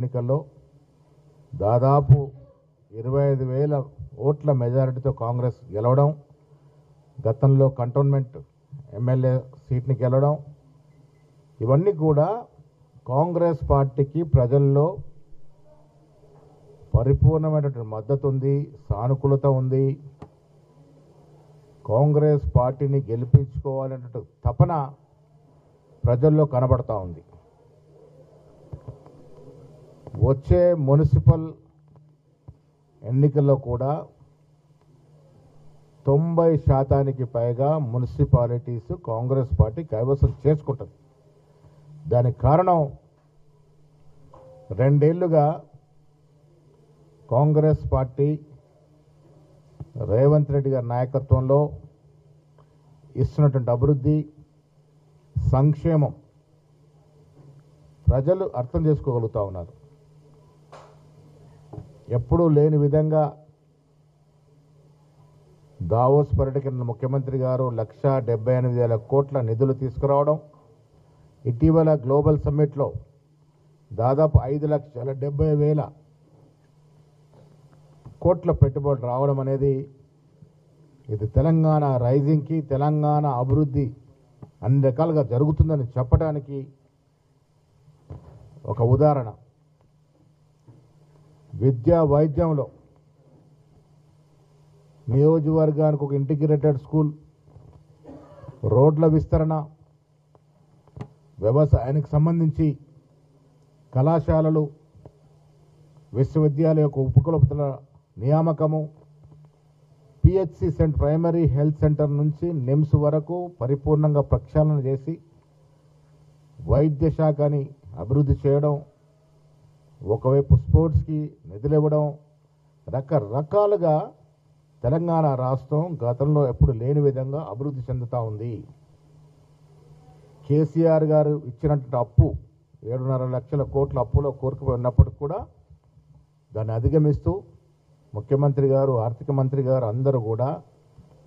ఎన్నికల్లో దాదాపు 25,000 ఓట్ల మెజారిటీతో కాంగ్రెస్ గెలవడం, గతంలో కంటోన్మెంట్ ఎమ్మెల్యే సీట్ని గెలవడం, ఇవన్నీ కూడా కాంగ్రెస్ పార్టీకి ప్రజల్లో పరిపూర్ణమైనటువంటి మద్దతు ఉంది, సానుకూలత ఉంది. కాంగ్రెస్ పార్టీని గెలిపించుకోవాలనే తపన ప్రజల్లో కనబడతా ఉంది. వచ్చే మున్సిపల్ ఎన్నికల్లో కూడా 90% పైగా మున్సిపాలిటీస్ కాంగ్రెస్ పార్టీ కైవసం చేసుకుంటుంది. దానికి కారణం 2 ఏళ్లుగా కాంగ్రెస్ పార్టీ రేవంత్ రెడ్డి గారి నాయకత్వంలో ఇస్తున్నటువంటి అభివృద్ధి, సంక్షేమం ప్రజలు అర్థం చేసుకోగలుగుతూ ఉన్నారు. ఎప్పుడూ లేని విధంగా దావోస్ పర్యటన ముఖ్యమంత్రి గారు 1,78,000 కోట్ల నిధులు తీసుకురావడం, ఇటీవల గ్లోబల్ సమ్మిట్లో దాదాపు 5,70,000 కోట్ల పెట్టుబడులు రావడం అనేది ఇది తెలంగాణ రైజింగ్కి, తెలంగాణ అభివృద్ధి అన్ని రకాలుగా జరుగుతుందని చెప్పడానికి ఒక ఉదాహరణ. విద్యా వైద్యంలో నియోజకవర్గానికి ఒక ఇంటిగ్రేటెడ్ స్కూల్, రోడ్ల విస్తరణ, వ్యవసాయానికి సంబంధించి కళాశాలలు, విశ్వవిద్యాలయ యొక్క ఉపకులపతుల నియామకము, పిహెచ్సి ప్రైమరీ హెల్త్ సెంటర్ నుంచి నిమ్స్ వరకు పరిపూర్ణంగా ప్రక్షాళన చేసి వైద్య శాఖని అభివృద్ధి చేయడం, ఒకవైపు స్పోర్ట్స్కి నిధులు ఇవ్వడం, రకరకాలుగా తెలంగాణ రాష్ట్రం గతంలో ఎప్పుడు లేని విధంగా అభివృద్ధి చెందుతూ ఉంది. కేసీఆర్ గారు ఇచ్చినటువంటి అప్పు 7.5 లక్షల కోట్ల అప్పులో కోరుకుపోయి ఉన్నప్పటికీ కూడా దాన్ని అధిగమిస్తూ ముఖ్యమంత్రి గారు, ఆర్థిక మంత్రి గారు అందరూ కూడా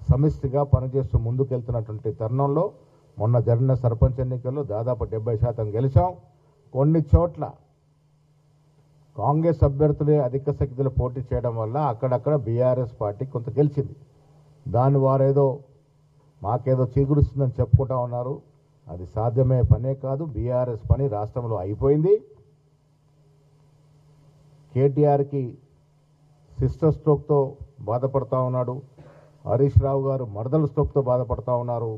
సమిష్టిగా పనిచేస్తూ ముందుకెళ్తున్నటువంటి తరుణంలో మొన్న జరిగిన సర్పంచ్ ఎన్నికల్లో దాదాపు 70% గెలిచాం. కొన్ని చోట్ల కాంగ్రెస్ అభ్యర్థులే అధిక సంఖ్యలో పోటీ చేయడం వల్ల అక్కడక్కడ బీఆర్ఎస్ పార్టీ కొంత గెలిచింది. దాన్ని వారేదో మాకేదో చీగురుస్తుందని చెప్పుకుంటా ఉన్నారు. అది సాధ్యమే పనే కాదు. బీఆర్ఎస్ పని రాష్ట్రంలో అయిపోయింది. కేటీఆర్కి సిస్టర్ స్ట్రోక్తో బాధపడతా ఉన్నాడు. హరీష్ రావు గారు మరదల స్ట్రోక్తో బాధపడతా ఉన్నారు.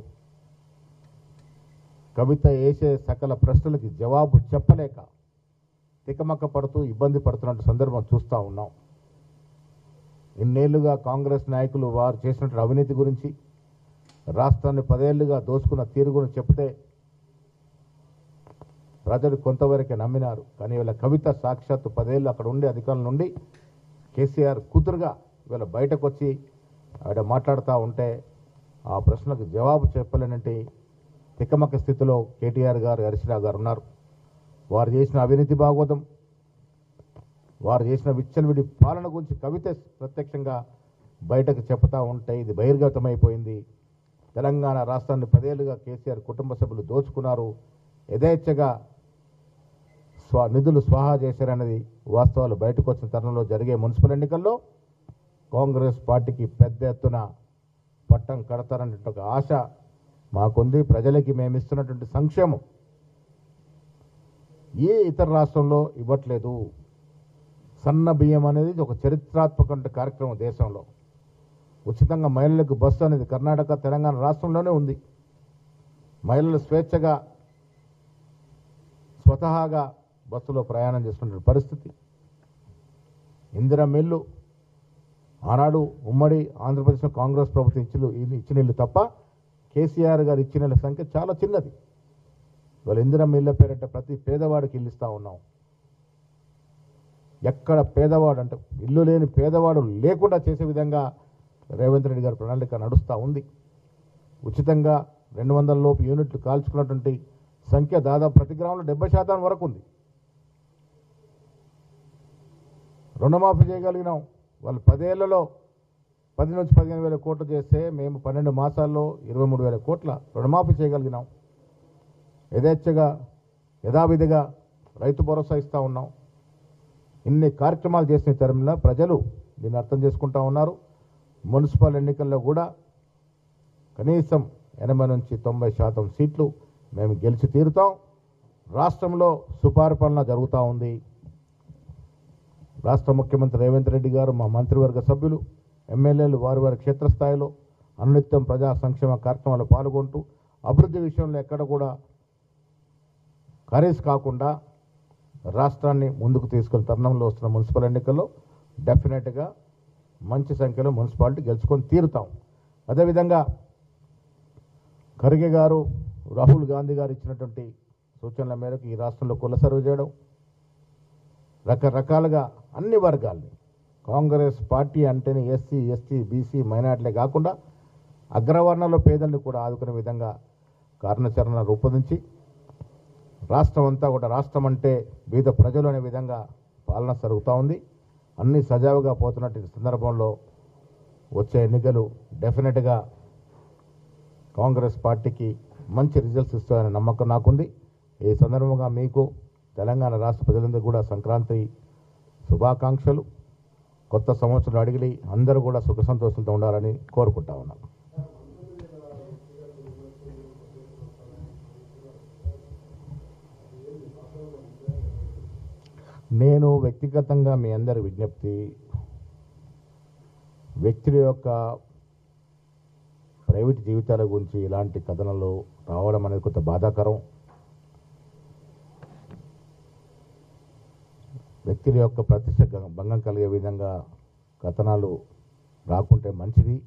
కవిత వేసే సకల ప్రశ్నలకి జవాబు చెప్పలేక తికమక్క పడుతూ ఇబ్బంది పడుతున్న సందర్భం చూస్తూ ఉన్నాం. ఇన్నేళ్లుగా కాంగ్రెస్ నాయకులు వారు చేసినటువంటి అవినీతి గురించి, రాష్ట్రాన్ని 10 ఏళ్లుగా దోచుకున్న తీరు గురించి చెప్తే ప్రజలు కొంతవరకే నమ్మినారు. కానీ వీళ్ళ కవిత సాక్షాత్తు 10 ఏళ్ళు అక్కడ ఉండి అధికారుల నుండి కేసీఆర్ కూతురుగా వీళ్ళ బయటకు వచ్చి ఆవిడ మాట్లాడుతూ ఉంటే ఆ ప్రశ్నలకు జవాబు చెప్పలేనంటే తికమక్క స్థితిలో కేటీఆర్ గారు, హరీష్ రావు గారు ఉన్నారు. వారు చేసిన అవినీతి భాగవతం, వారు చేసిన విచ్చలవిడి పాలన గురించి కవిత ప్రత్యక్షంగా బయటకు చెప్తా ఉంటే ఇది బహిర్గతమైపోయింది. తెలంగాణ రాష్ట్రాన్ని 10 ఏళ్లుగా కేసీఆర్ కుటుంబ సభ్యులు దోచుకున్నారు, యథేచ్ఛగా నిధులు స్వాహా చేశారనేది వాస్తవాలు బయటకు వచ్చిన తరుణంలో జరిగే మున్సిపల్ ఎన్నికల్లో కాంగ్రెస్ పార్టీకి పెద్ద ఎత్తున పట్టం కడతారనే ఒక ఆశ మాకుంది. ప్రజలకి మేము ఇస్తున్నటువంటి సంక్షేమం ఏ ఇతర రాష్ట్రంలో ఇవ్వట్లేదు. సన్న బియ్యం అనేది ఒక చరిత్రాత్మక కార్యక్రమం దేశంలో. ఉచితంగా మహిళలకు బస్సు అనేది కర్ణాటక, తెలంగాణ రాష్ట్రంలోనే ఉంది. మహిళలు స్వేచ్ఛగా స్వతహాగా బస్సులో ప్రయాణం చేస్తున్న పరిస్థితి. ఇందిరా మిల్లు ఆనాడు ఉమ్మడి ఆంధ్రప్రదేశ్లో కాంగ్రెస్ ప్రభుత్వం ఇచ్చిన ఇల్లు తప్ప కేసీఆర్ గారు ఇచ్చిన ఇళ్ళ సంఖ్య చాలా చిన్నది. వాళ్ళు ఇందిరా మిల్ల పేరిట ప్రతి పేదవాడికి ఇల్లు ఇస్తూ ఉన్నాం. ఎక్కడ పేదవాడు అంటే ఇల్లు లేని పేదవాడు లేకుండా చేసే విధంగా రేవంత్ రెడ్డి గారి ప్రణాళిక నడుస్తూ ఉంది. ఉచితంగా 200 లోపు యూనిట్లు కాల్చుకున్నటువంటి సంఖ్య దాదాపు ప్రతి గ్రామంలో 70% వరకు ఉంది. రుణమాఫీ చేయగలిగినాం. వాళ్ళు 10 ఏళ్లలో 10 నుంచి 15,000 కోట్లు చేస్తే మేము 12 మాసాల్లో 23,000 కోట్ల రుణమాఫీ చేయగలిగినాం. యథేచ్ఛగా యథావిధిగా రైతు భరోసా ఇస్తూ ఉన్నాం. ఇన్ని కార్యక్రమాలు చేసిన తరంలో ప్రజలు దీన్ని అర్థం చేసుకుంటా ఉన్నారు. మున్సిపల్ ఎన్నికల్లో కూడా కనీసం 80 నుంచి 90% సీట్లు మేము గెలిచి తీరుతాం. రాష్ట్రంలో సుపరిపాలన జరుగుతూ ఉంది. రాష్ట్ర ముఖ్యమంత్రి రేవంత్ రెడ్డి గారు, మా మంత్రివర్గ సభ్యులు, ఎమ్మెల్యేలు వారి వారి క్షేత్రస్థాయిలో అనునిత్యం ప్రజా సంక్షేమ కార్యక్రమాలు పాల్గొంటూ అభివృద్ధి విషయంలో ఎక్కడ కూడా ఖరీజ్ కాకుండా రాష్ట్రాన్ని ముందుకు తీసుకెళ్లి తరుణంలో వస్తున్న మున్సిపల్ ఎన్నికల్లో డెఫినెట్గా మంచి సంఖ్యలో మున్సిపాలిటీ గెలుచుకొని తీరుతాం. అదేవిధంగా ఖర్గే గారు, రాహుల్ గాంధీ గారు ఇచ్చినటువంటి సూచనల మేరకు ఈ రాష్ట్రంలో కుల సర్వే చేయడం, రకరకాలుగా అన్ని వర్గాల్ని, కాంగ్రెస్ పార్టీ అంటేనే ఎస్సీ, ఎస్టీ, బీసీ, మైనార్టీలే కాకుండా అగ్రవర్ణంలో పేదల్ని కూడా ఆదుకునే విధంగా కార్యాచరణ రూపొందించి రాష్ట్రం అంతా కూడా రాష్ట్రం అంటే బీద ప్రజలు అనే విధంగా పాలన జరుగుతూ ఉంది. అన్ని సజావుగా పోతున్నట్టు సందర్భంలో వచ్చే ఎన్నికలు డెఫినెట్గా కాంగ్రెస్ పార్టీకి మంచి రిజల్ట్స్ ఇస్తాయనే నమ్మకం నాకుంది. ఈ సందర్భంగా మీకు తెలంగాణ రాష్ట్ర ప్రజలందరూ కూడా సంక్రాంతి శుభాకాంక్షలు. కొత్త సంవత్సరం అడిగి అందరూ కూడా సుఖ సంతోషాలతో ఉండాలని కోరుకుంటా ఉన్నాను. నేను వ్యక్తిగతంగా మీ అందరి విజ్ఞప్తి, వ్యక్తుల యొక్క ప్రైవేట్ జీవితాల గురించి ఇలాంటి కథనాలు రావడం అనేది కొంత బాధాకరం. వ్యక్తుల యొక్క ప్రతిష్ట భంగం కలిగే విధంగా కథనాలు రాకుంటే మంచిది.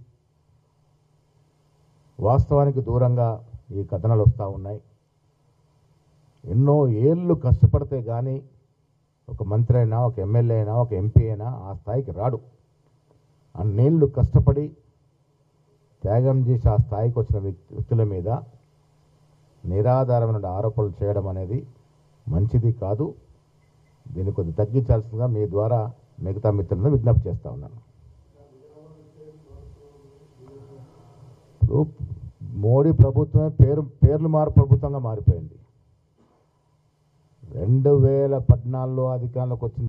వాస్తవానికి దూరంగా ఈ కథనాలు వస్తూ ఉన్నాయి. ఎన్నో ఏళ్ళు కష్టపడితే కానీ ఒక మంత్రి అయినా, ఒక ఎమ్మెల్యే అయినా, ఒక ఎంపీ అయినా ఆ స్థాయికి రాడు. అన్నేళ్ళు కష్టపడి త్యాగం చేసి ఆ స్థాయికి వచ్చిన వ్యక్తుల మీద నిరాధారమైన ఆరోపణలు చేయడం అనేది మంచిది కాదు. దీన్ని కొద్దిగా తగ్గించాల్సిందిగా మీ ద్వారా మిగతా మిత్రులను విజ్ఞప్తి చేస్తూ ఉన్నాను. ఇప్పుడు మోడీ ప్రభుత్వమే పేర్లు ప్రభుత్వంగా మారిపోయింది. 2014లో అధికారంలోకి వచ్చింది.